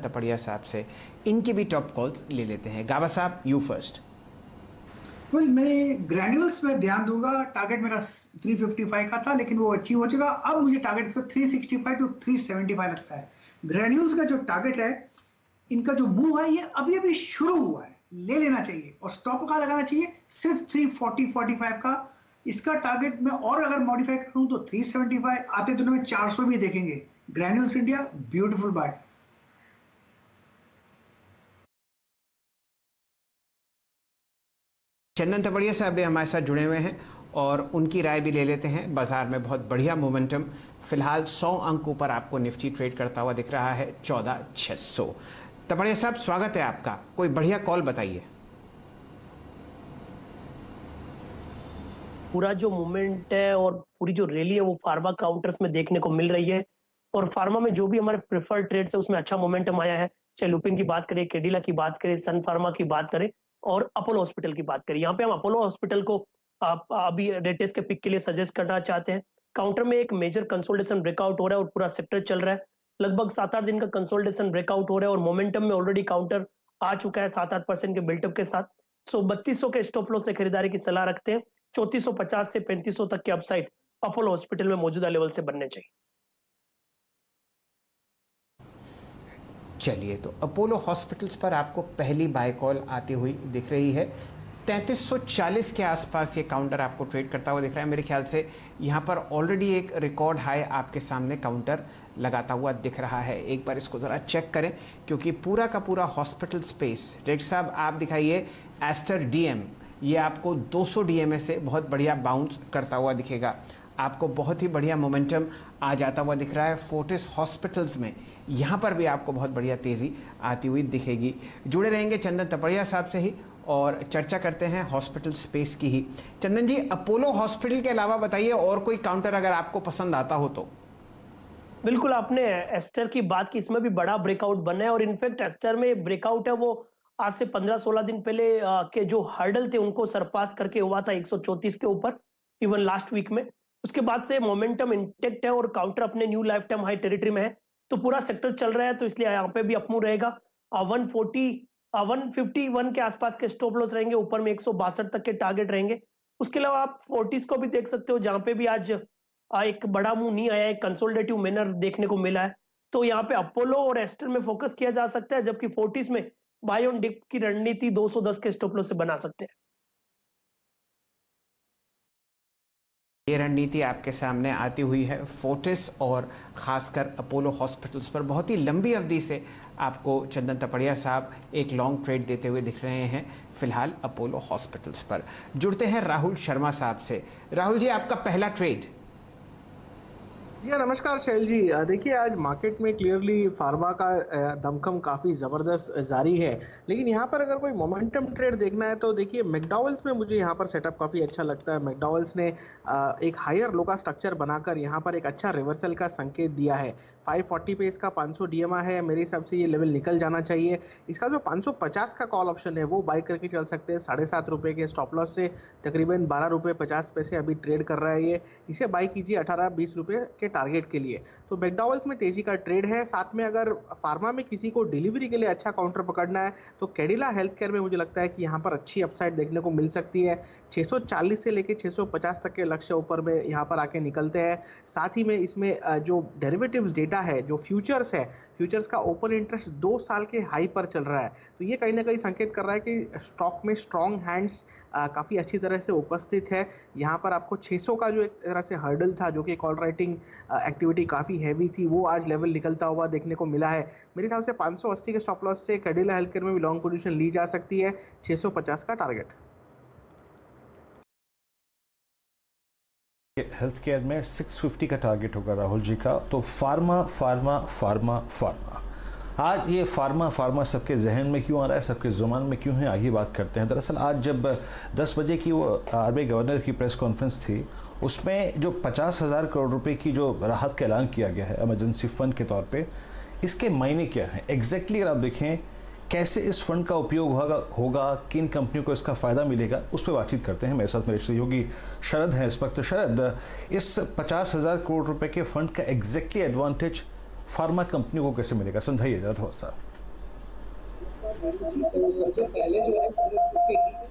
तपड़िया साहब से इनकी भी टॉप कॉल्स ले लेते हैं। गाबा साहब, यू फर्स्ट। मैं ग्रैन्यूल्स में ध्यान दूंगा। टारगेट मेरा 355 का था, लेकिन वो अचीव हो चुका। अब मुझे टारगेट इसका 365 टू 375 लगता है। ग्रैन्यूल्स का जो टारगेट है, इनका जो मूव है, ये अभी अभी शुरू हुआ है, ले लेना चाहिए। और स्टॉप का लगाना चाहिए सिर्फ 340-45 का। इसका टारगेट मैं और अगर मॉडिफाई करूं तो 375। आते दिनों में 400 भी देखेंगे। Granules India beautiful bye. Chandan Tapadia साहब भी हमारे साथ जुड़े हुए हैं और उनकी राय भी ले लेते हैं। बाजार में बहुत बढ़िया मोमेंटम, फिलहाल 100 अंकों पर आपको निफ्टी ट्रेड करता हुआ दिख रहा है 14,600। तपड़िया साहब, स्वागत है आपका। कोई बढ़िया कॉल बताइए। पूरा जो मूवमेंट है और पूरी जो रैली है वो फार्मा काउंटर्स में देखने को मिल रही है। और फार्मा में जो भी हमारे प्रेफर्ड ट्रेड्स है उसमें अच्छा मोमेंटम आया है। चाहे लुपिन की बात करें, कैडिला की बात करें, सन फार्मा की बात करें और अपोलो हॉस्पिटल की बात करें। यहाँ पे हम अपोलो हॉस्पिटल को अभी रेटेस के पिक के लिए सजेस्ट करना चाहते हैं। काउंटर में एक मेजर कंसोलिडेशन ब्रेकआउट हो रहा है और पूरा सेक्टर चल रहा है। लगभग 7-8 दिन का कंसोलिडेशन ब्रेकआउट हो रहा है और मोमेंटम में ऑलरेडी काउंटर आ चुका है 7-8% के बिल्टअप के साथ। 3200 के स्टॉप लॉस से खरीदारी की सलाह रखते हैं। 3450 से 3500 तक के अपसाइड अपोलो हॉस्पिटल में मौजूदा लेवल से बनने चाहिए। चलिए, तो अपोलो हॉस्पिटल्स पर आपको पहली बाय कॉल आती हुई दिख रही है। 3340 के आसपास ये काउंटर आपको ट्रेड करता हुआ दिख रहा है। मेरे ख्याल से यहाँ पर ऑलरेडी एक रिकॉर्ड हाई आपके सामने काउंटर लगाता हुआ दिख रहा है। एक बार इसको ज़रा चेक करें, क्योंकि पूरा का पूरा हॉस्पिटल स्पेस। डायरेक्टर साहब, आप दिखाइए एस्टर डीएम, ये आपको 200 डीएमए से बहुत बढ़िया बाउंस करता हुआ दिखेगा। आपको बहुत ही बढ़िया मोमेंटम आ जाता हुआ दिख रहा है फोर्टिस हॉस्पिटल्स में। यहाँ पर भी आपको बहुत बढ़िया तेज़ी आती हुई दिखेगी। जुड़े रहेंगे चंदन तपड़िया साहब से ही और चर्चा करते हैं हॉस्पिटल स्पेस की ही। चंदन जी, अपोलो हॉस्पिटल के अलावा बताइए और कोई काउंटर अगर आपको पसंद आता हो तो। बिल्कुल, आपने एस्टर की बात की, इसमें भी बड़ा ब्रेकआउट बना है और इनफैक्ट एस्टर में ब्रेकआउट है वो आज से 15-16 दिन पहले के जो हर्डल थे उनको सरपास करके हुआ था 134 के ऊपर, इवन लास्ट वीक में। उसके बाद से मोमेंटम इंटेक्ट है और काउंटर अपने new life time high territory में है। तो पूरा सेक्टर चल रहा है, तो इसलिए यहाँ पे भी अपमूव रहेगा। 151 के आसपास के स्टॉप लॉस रहेंगे, ऊपर में 162 तक के टारगेट रहेंगे। उसके अलावा आप 40s को भी देख सकते हो, जहां पे भी आज एक बड़ा मूव नहीं आया है, कंसोलिडेटिव मैनर देखने को मिला है। तो यहाँ पे अपोलो और एस्टर में फोकस किया जा सकता है, जबकि 40s में बाय ऑन डिप की रणनीति 210 के स्टॉप लॉस से बना सकते हैं। ये रणनीति आपके सामने आती हुई है फोर्टिस और खासकर अपोलो हॉस्पिटल्स पर। बहुत ही लंबी अवधि से आपको चंदन तपड़िया साहब एक लॉन्ग ट्रेड देते हुए दिख रहे हैं फिलहाल अपोलो हॉस्पिटल्स पर। जुड़ते हैं राहुल शर्मा साहब से। राहुल जी, आपका पहला ट्रेड। जी नमस्कार शैल जी। देखिए, आज मार्केट में क्लियरली फार्मा का दमखम काफ़ी ज़बरदस्त जारी है, लेकिन यहाँ पर अगर कोई मोमेंटम ट्रेड देखना है तो देखिए मैकडॉवेल्स में मुझे यहाँ पर सेटअप काफ़ी अच्छा लगता है। मैकडॉवेल्स ने एक हायर लो का स्ट्रक्चर बनाकर यहाँ पर एक अच्छा रिवर्सल का संकेत दिया है। 540 पे इसका 500 डीएमए है। मेरे हिसाब से ये लेवल निकल जाना चाहिए। इसका जो 550 का कॉल ऑप्शन है वो बाई करके चल सकते हैं। 7.5 रुपये के स्टॉप लॉस से तकरीबन 12 रुपये 50 पैसे अभी ट्रेड कर रहा है ये। इसे बाई कीजिए 18-20 रुपये के टारगेट के लिए। तो मैकडॉवेल्स में तेजी का ट्रेड है। साथ में अगर फार्मा में किसी को डिलीवरी के लिए अच्छा काउंटर पकड़ना है तो कैडिला हेल्थ केयर में मुझे लगता है कि यहाँ पर अच्छी अपसाइड देखने को मिल सकती है। 640 से लेकर 650 तक के लक्ष्य ऊपर में यहाँ पर आके निकलते हैं। साथ ही में इसमें जो डेरिवेटिव्स डेटा है, जो फ्यूचर्स है, फ्यूचर्स का ओपन इंटरेस्ट 2 साल के हाई पर चल रहा है। तो ये कहीं ना कहीं संकेत कर रहा है कि स्टॉक में स्ट्रॉन्ग हैंड्स काफ़ी अच्छी तरह से उपस्थित है। यहाँ पर आपको 600 का जो एक तरह से हर्डल था, जो कि कॉल राइटिंग एक्टिविटी काफ़ी हैवी थी, वो आज लेवल निकलता हुआ देखने को मिला है। मेरे हिसाब से 580 के स्टॉप लॉस से कैडिला हेल्थ केयर में भी लॉन्ग पोजीशन ली जा सकती है। 650 का टारगेट। हेल्थ केयर में 650 का टारगेट होगा राहुल जी का। तो फार्मा फार्मा फार्मा फार्मा, आज ये फार्मा सबके जहन में क्यों आ रहा है, सबके ज़ुबान में क्यों है, आइए बात करते हैं। दरअसल आज जब 10 बजे की वो आरबीआई गवर्नर की प्रेस कॉन्फ्रेंस थी, उसमें जो 50,000 करोड़ रुपए की जो राहत का ऐलान किया गया है इमरजेंसी फंड के तौर पे, इसके मायने क्या हैं एग्जैक्टली। अगर आप देखें कैसे इस फंड का उपयोग होगा, किन कंपनियों को इसका फ़ायदा मिलेगा, उस पर बातचीत करते हैं। मेरे साथ मेरे सहयोगी शरद हैं इस वक्त। शरद, इस 50,000 करोड़ रुपए के फंड का एग्जैक्टली एडवांटेज फार्मा कंपनियों को कैसे मिलेगा, समझाइए जरा थोड़ा सा। तो सबसे पहले जो है 150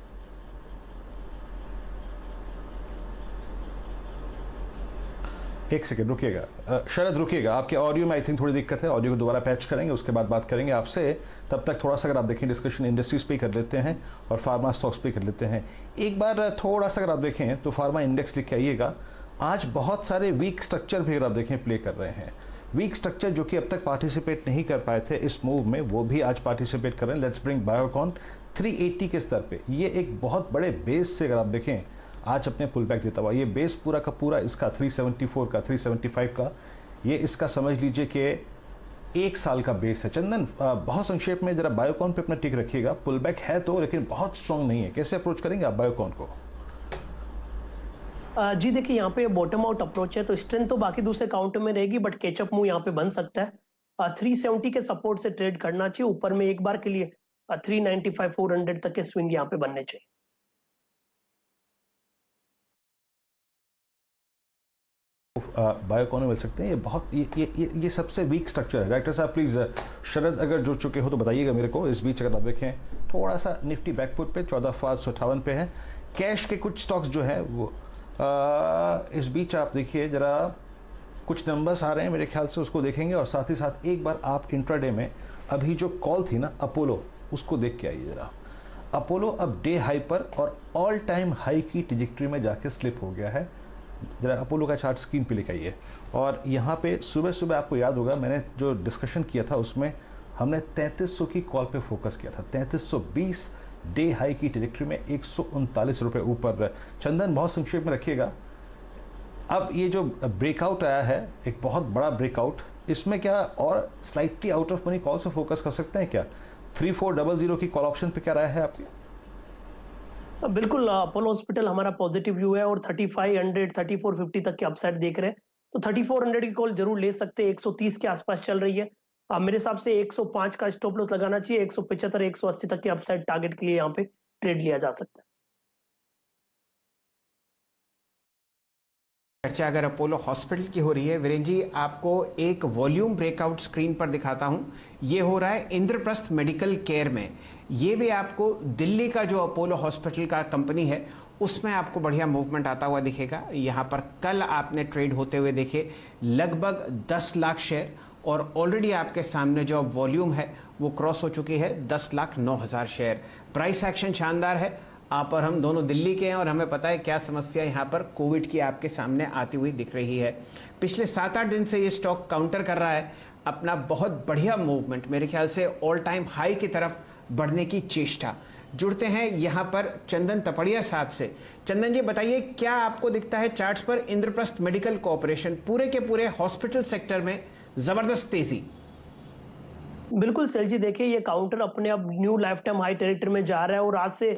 एक सेकेंड रुकिएगा, शरद रुकिएगा, आपके ऑडियो में आई थिंक थोड़ी दिक्कत है, ऑडियो को दोबारा पैच करेंगे, उसके बाद बात करेंगे आपसे। तब तक थोड़ा सा अगर आप देखें डिस्कशन इंडस्ट्रीज पे कर लेते हैं और फार्मा स्टॉक्स पे कर लेते हैं। एक बार थोड़ा सा अगर आप देखें तो फार्मा इंडेक्स लिख के आइएगा। आज बहुत सारे वीक स्ट्रक्चर भी अगर आप देखें प्ले कर रहे हैं, वीक स्ट्रक्चर जो कि अब तक पार्टिसिपेट नहीं कर पाए थे इस मूव में, वो भी आज पार्टिसिपेट कर रहे हैं। लेट्स ब्रिंग बायोकॉन 380 के स्तर पे, ये एक बहुत बड़े बेस से अगर आप देखें आज अपने पुल बैक देता हुआ, ये बेस पूरा का पूरा इसका 374 का 375 का, ये इसका समझ लीजिए कि एक साल का बेस है। चंदन बहुत संक्षेप में जरा बायोकॉन पे अपना टिक रखिएगा, पुल बैक है तो लेकिन बहुत स्ट्रांग नहीं है, कैसे अप्रोच करेंगे आप बायोकॉन को? जी देखिए, यहाँ पे बॉटम आउट अप्रोच है तो स्ट्रेंथ तो बाकी दूसरे काउंटर में रहेगी, बट केचअप मूव यहाँ पे बन सकता है। 370 के सपोर्ट से ट्रेड करना चाहिए, ऊपर में एक बार के लिए 395 400 तक के स्विंग यहाँ पे बनने चाहिए। बायोकॉन में मिल सकते हैं। ये बहुत ये सबसे वीक स्ट्रक्चर है। डायरेक्टर साहब प्लीज़, शरद अगर जुड़ चुके हो तो बताइएगा मेरे को। इस बीच अगर आप देखें थोड़ा सा निफ्टी बैकफुट पे 14,558 पे है। कैश के कुछ स्टॉक्स जो है वो इस बीच आप देखिए जरा, कुछ नंबर्स आ रहे हैं मेरे ख्याल से, उसको देखेंगे और साथ ही साथ एक बार आप इंट्राडे में अभी जो कॉल थी ना अपोलो, उसको देख के आइए जरा। अपोलो अब डे हाई पर और ऑल टाइम हाई की ट्रैजेक्टरी में जाके स्लिप हो गया है। जरा अपोलो का चार्ट स्क्रीन पे लेकर आइए। और यहाँ पे सुबह सुबह आपको याद होगा मैंने जो डिस्कशन किया था उसमें हमने 3300 की कॉल पे फोकस किया था। 3320 डे हाई की ट्रैजेक्टरी में 139 रुपये ऊपर। चंदन बहुत संक्षेप में रखिएगा। अब ये जो ब्रेकआउट आया है, एक बहुत बड़ा ब्रेकआउट, इसमें क्या और slightly out of money call से फोकस कर सकते हैं क्या? 3400 की कॉल ऑप्शन पे क्या राय है आपकी? बिल्कुल, अपोलो हॉस्पिटल हमारा पॉजिटिव व्यू है और 3500 3450 तक के अपसाइड देख रहे हैं, तो 3400 की कॉल जरूर ले सकते हैं। 130 के आसपास चल रही है, मेरे हिसाब से 105 का स्टॉप लॉस लगाना चाहिए। 175 180 तक के अपसाइड टारगेट के लिए यहाँ पे ट्रेड लिया जा सकता है। चर्चा अगर अपोलो हॉस्पिटल की हो रही है, वीरेन जी आपको एक वॉल्यूम ब्रेकआउट स्क्रीन पर दिखाता हूं। ये हो रहा है इंद्रप्रस्थ मेडिकल केयर में। ये भी आपको दिल्ली का जो अपोलो हॉस्पिटल का कंपनी है उसमें आपको बढ़िया मूवमेंट आता हुआ दिखेगा। यहाँ पर कल आपने ट्रेड होते हुए देखे लगभग 10 लाख शेयर, और ऑलरेडी आपके सामने जो वॉल्यूम है वो क्रॉस हो चुकी है 10,09,000 शेयर। प्राइस एक्शन शानदार है। आप और हम दोनों दिल्ली के हैं और हमें पता है क्या समस्या यहाँ पर कोविड की आपके सामने आती हुई दिख रही है। पिछले 7-8 दिन से ये स्टॉक काउंटर कर रहा है अपना बहुत बढ़िया मूवमेंट, मेरे ख्याल से ऑल टाइम हाई की तरफ बढ़ने की चेष्टा। जुड़ते हैं यहाँ पर चंदन तपड़िया साहब से। चंदन जी बताइए, क्या आपको दिखता है चार्ट्स पर इंद्रप्रस्थ मेडिकल कॉर्पोरेशन पूरे के पूरे हॉस्पिटल सेक्टर में जबरदस्त तेजी? बिल्कुल सर जी, देखिए ये काउंटर अपने अब new life time high territory में जा रहा है और आज से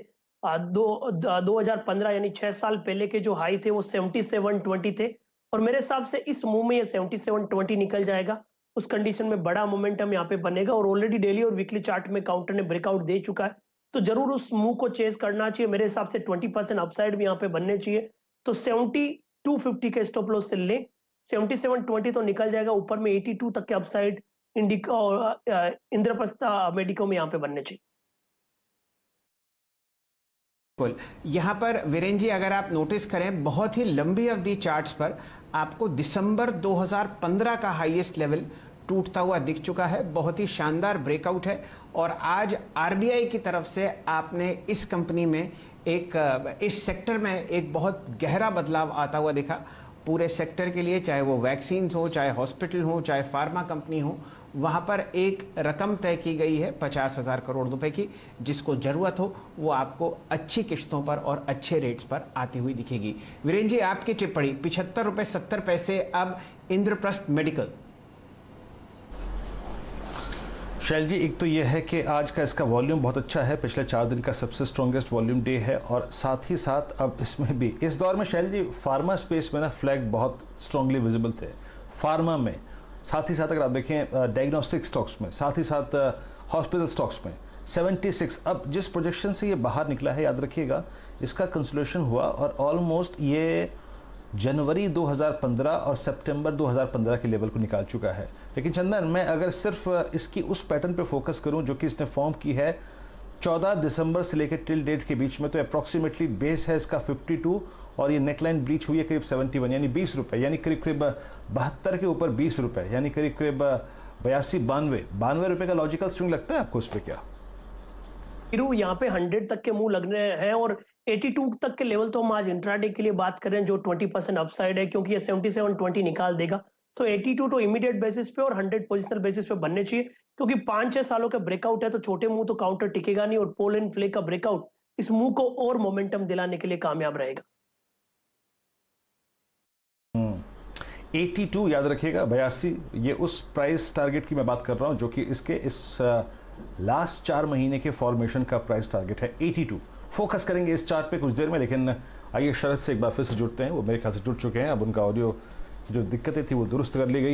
2015 यानी 6 साल पहले के जो हाई थे वो 7720 थे, और मेरे हिसाब से इस मूव में ये 7720 निकल जाएगा। उस कंडीशन में बड़ा मोमेंटम यहाँ पे बनेगा और ऑलरेडी डेली और वीकली चार्ट में काउंटर ने ब्रेकआउट दे चुका है, तो जरूर उस मूव को चेज करना चाहिए। मेरे हिसाब से 20% अपसाइड भी यहाँ पे बनने चाहिए, तो 7250 के स्टॉप लॉस से ले 7720 तो निकल जाएगा, ऊपर में 82 तक के अपसाइड इंडिका और इंद्रप्रस्थ मेडिको में यहाँ पे बनने चाहिए। यहाँ पर वीरेन जी अगर आप नोटिस करें बहुत ही लंबी अवधि चार्ट्स पर आपको दिसंबर 2015 का हाईएस्ट लेवल टूटता हुआ दिख चुका है। बहुत ही शानदार ब्रेकआउट है और आज आरबीआई की तरफ से आपने इस कंपनी में इस सेक्टर में एक बहुत गहरा बदलाव आता हुआ दिखा पूरे सेक्टर के लिए, चाहे वो वैक्सीन हो, चाहे हॉस्पिटल हो, चाहे फार्मा कंपनी हो। वहाँ पर एक रकम तय की गई है 50,000 करोड़ रुपए की, जिसको ज़रूरत हो वो आपको अच्छी किश्तों पर और अच्छे रेट्स पर आती हुई दिखेगी। वीरेन जी आपकी टिप्पणी 75 रुपये 70 पैसे अब इंद्रप्रस्थ मेडिकल। शैल जी, एक तो यह है कि आज का इसका वॉल्यूम बहुत अच्छा है, पिछले 4 दिन का सबसे स्ट्रॉन्गेस्ट वॉल्यूम डे है, और साथ ही साथ अब इसमें भी इस दौर में शैल जी फार्मा स्पेस में ना फ्लैग बहुत स्ट्रांगली विजिबल थे फार्मा में, साथ ही साथ अगर आप देखें डायग्नोस्टिक स्टॉक्स में, साथ ही साथ हॉस्पिटल स्टॉक्स में 76। अब जिस प्रोजेक्शन से ये बाहर निकला है याद रखिएगा इसका कंसोलिडेशन हुआ और ऑलमोस्ट ये जनवरी 2015 और सितंबर 2015 के लेवल को निकाल चुका है। लेकिन चंदन, मैं अगर सिर्फ इसकी उस पैटर्न पे फोकस करूं जो कि इसने फॉर्म की है 14 दिसंबर से लेकर टिल डेट के बीच में, तो अप्रॉक्सीमेटली बेस है इसका 52 और ये नेकलाइन ब्रीच हुई है करीब 71 यानी 20 रुपए, यानी करीब करीब 72 के ऊपर 20 रुपए, यानी करीब करीब 82-92 रुपए का लॉजिकल स्विंग लगता है आपको इस पे क्या? यहाँ पे 100 तक के मुंह लगने हैं और 82 तक के लेवल तो हम आज इंट्राडे के लिए बात कर रहे हैं जो 20% अपसाइड है, क्योंकि ये 77.20 निकाल देगा। तो 82 तो इमीडिएट बेसिस पे और 100 पोजिशनल बेसिस पे बनने चाहिए, क्योंकि 5-6 सालों का ब्रेकआउट है तो छोटे मुंह तो काउंटर टिकेगा नहीं, और पोल एंड फ्ले का ब्रेकआउट इस मुंह को और मोमेंटम दिलाने के लिए कामयाब रहेगा। 82 याद रखिएगा, 82 ये उस प्राइस टारगेट की मैं बात कर रहा हूं जो कि इसके इस लास्ट 4 महीने के फॉर्मेशन का प्राइस टारगेट है 82। फोकस करेंगे इस चार्ट पे कुछ देर में, लेकिन आइए शरद से एक बार फिर से जुड़ते हैं। वो मेरे ख्याल से जुड़ चुके हैं, अब उनका ऑडियो की जो दिक्कतें थी वो दुरुस्त कर ली गई हैं।